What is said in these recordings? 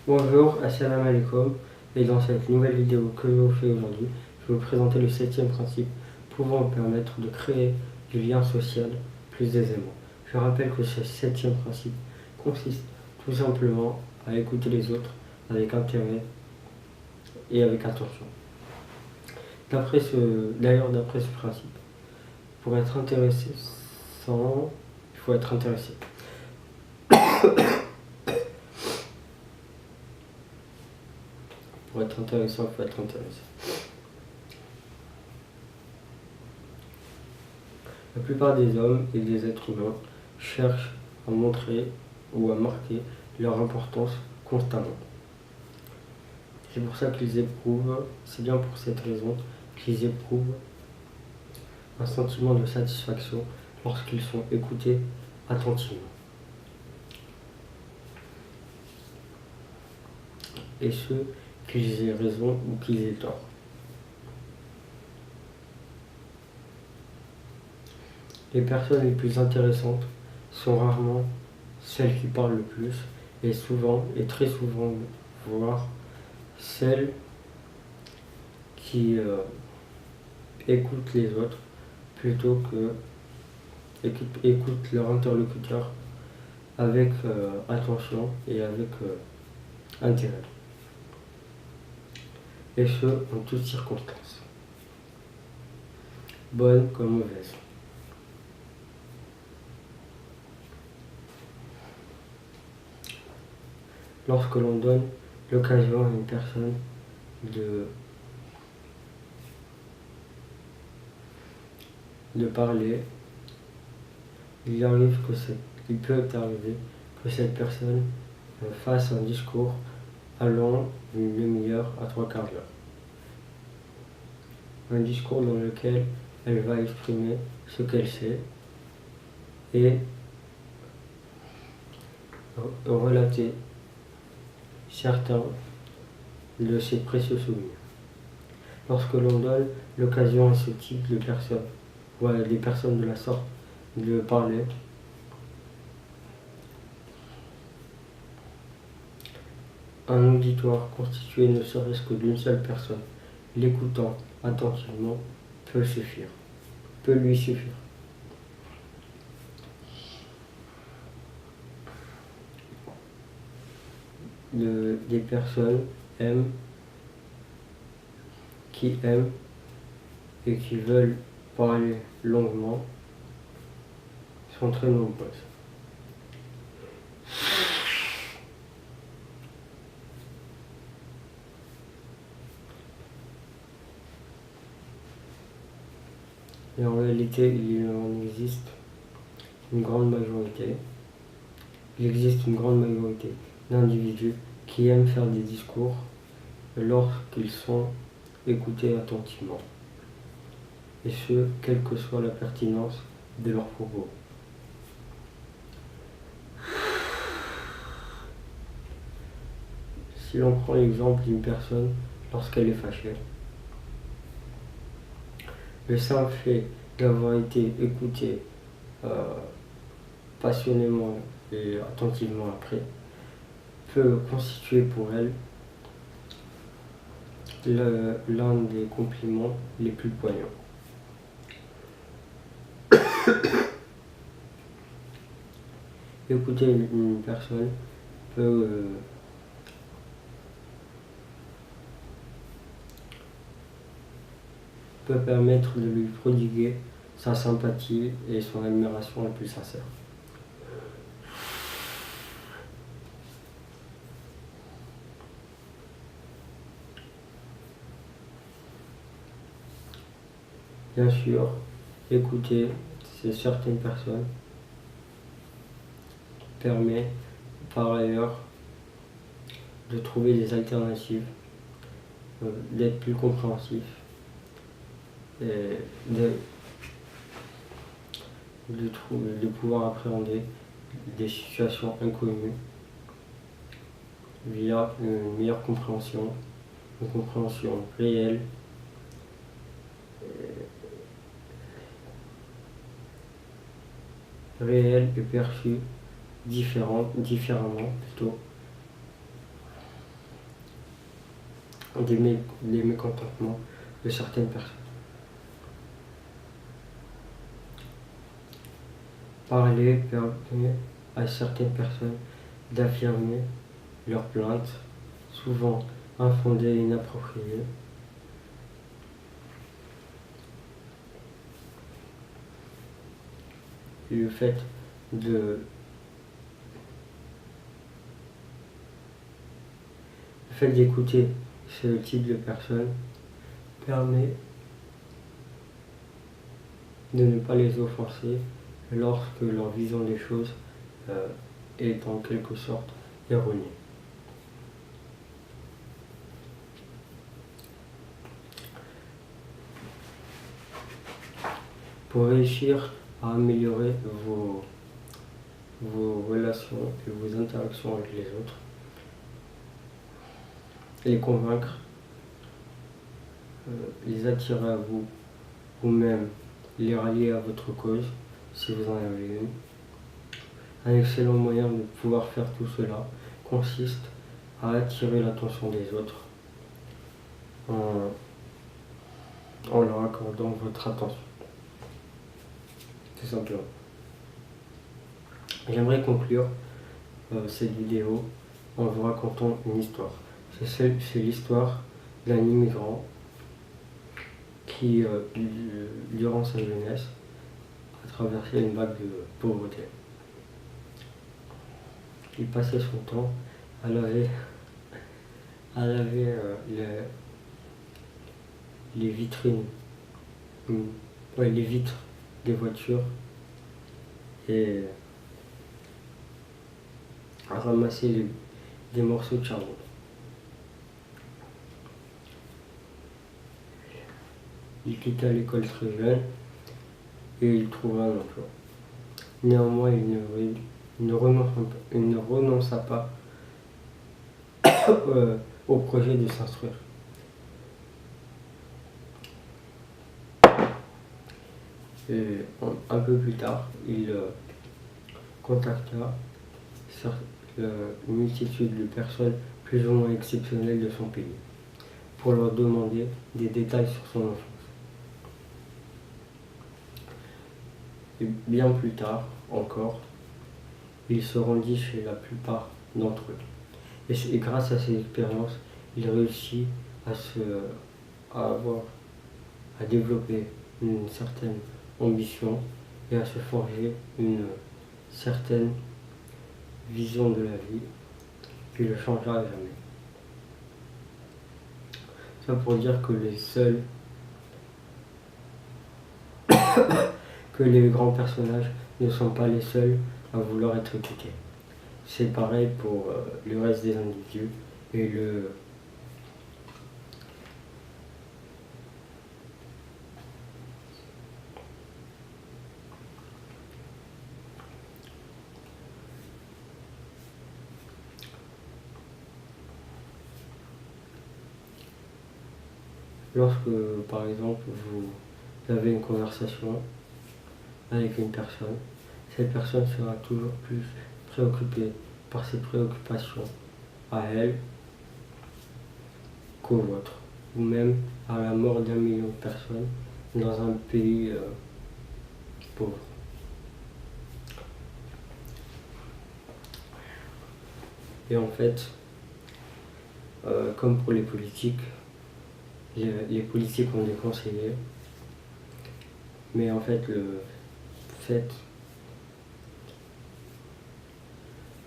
Bonjour, assalamu alaikum, et dans cette nouvelle vidéo que je vous fais aujourd'hui, je vais vous présenter le 7e principe pouvant vous permettre de créer du lien social plus aisément. Je rappelle que ce 7e principe consiste tout simplement à écouter les autres avec intérêt et avec attention. D'après ce principe, pour être intéressant, il faut être intéressé. Pour être intéressant, il faut être intéressé. La plupart des hommes et des êtres humains cherchent à montrer ou à marquer leur importance constamment. C'est pour ça qu'ils éprouvent, c'est bien pour cette raison qu'ils éprouvent un sentiment de satisfaction lorsqu'ils sont écoutés attentivement. Et ce, qu'ils aient raison ou qu'ils aient tort. Les personnes les plus intéressantes sont rarement celles qui parlent le plus, et souvent, et très souvent, voire celles qui écoutent les autres plutôt que écoutent leur interlocuteur avec attention et avec intérêt. Et ce, en toutes circonstances, bonnes comme mauvaises. Lorsque l'on donne l'occasion à une personne de parler, il peut arriver que cette personne fasse un discours allant d'une demi-heure à 3/4 d'heure. Un discours dans lequel elle va exprimer ce qu'elle sait et relater certains de ses précieux souvenirs. Lorsque l'on donne l'occasion à ce type de personnes, ou à des personnes de la sorte, de parler, un auditoire constitué ne serait-ce que d'une seule personne, l'écoutant attentivement, peut lui suffire. Des personnes qui aiment et qui veulent parler longuement sont très nombreuses. Et en réalité, il existe une grande majorité d'individus qui aiment faire des discours lorsqu'ils sont écoutés attentivement. Et ce, quelle que soit la pertinence de leurs propos. Si l'on prend l'exemple d'une personne lorsqu'elle est fâchée, le simple fait d'avoir été écouté passionnément et attentivement après peut constituer pour elle l'un des compliments les plus poignants. Écouter une personne peut permettre de lui prodiguer sa sympathie et son admiration la plus sincère. Bien sûr, écouter certaines personnes permet par ailleurs de trouver des alternatives, d'être plus compréhensif et de pouvoir appréhender des situations inconnues via une meilleure compréhension, une compréhension réelle et perçue différemment plutôt des mécontentements de certaines personnes. Parler permet à certaines personnes d'affirmer leurs plaintes, souvent infondées et inappropriées. Le fait d'écouter ce type de personnes permet de ne pas les offenser lorsque leur vision des choses est en quelque sorte erronée. Pour réussir à améliorer vos relations et vos interactions avec les autres, les convaincre, les attirer à vous, ou même les rallier à votre cause, si vous en avez une. Un excellent moyen de pouvoir faire tout cela consiste à attirer l'attention des autres en leur accordant votre attention. Tout simplement. J'aimerais conclure cette vidéo en vous racontant une histoire. C'est l'histoire d'un immigrant qui, durant sa jeunesse, a traversé une vague de pauvreté. Il passait son temps à laver les vitrines, les vitres des voitures et à ramasser des morceaux de charbon. Il quitta l'école très jeune et il trouva un emploi. Néanmoins, il ne renonça pas au projet de s'instruire. Et un peu plus tard, il contacta une multitude de personnes plus ou moins exceptionnelles de son pays pour leur demander des détails sur son enfance. Et bien plus tard encore, il se rendit chez la plupart d'entre eux. Et grâce à ces expériences, il réussit à développer une certaine ambition et à se forger une certaine vision de la vie qui le changera à jamais. Ça pour dire que que les grands personnages ne sont pas les seuls à vouloir être écoutés. C'est pareil pour le reste des individus et lorsque, par exemple, vous avez une conversation avec une personne, cette personne sera toujours plus préoccupée par ses préoccupations à elle qu'aux vôtres, ou même à la mort d'1 million de personnes dans un pays pauvre. Et en fait, comme pour les politiques, les politiques ont des conseillers, mais en fait le fait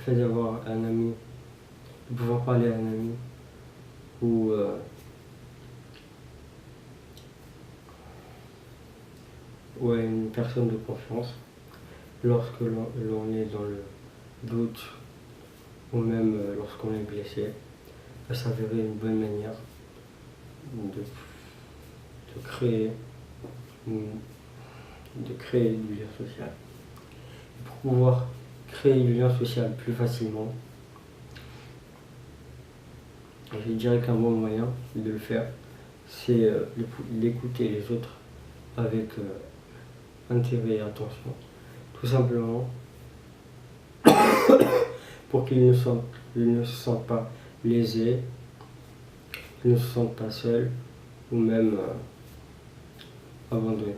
d'avoir un ami, de pouvoir parler à un ami ou à une personne de confiance lorsque l'on est dans le doute ou même lorsqu'on est blessé, va s'avérer une bonne manière de créer du lien social. Pour pouvoir créer du lien social plus facilement, je dirais qu'un bon moyen de le faire, c'est d'écouter les autres avec intérêt et attention, tout simplement pour qu'ils ne se sentent pas lésés qu'ils ne se sentent pas seuls ou même abandonnés.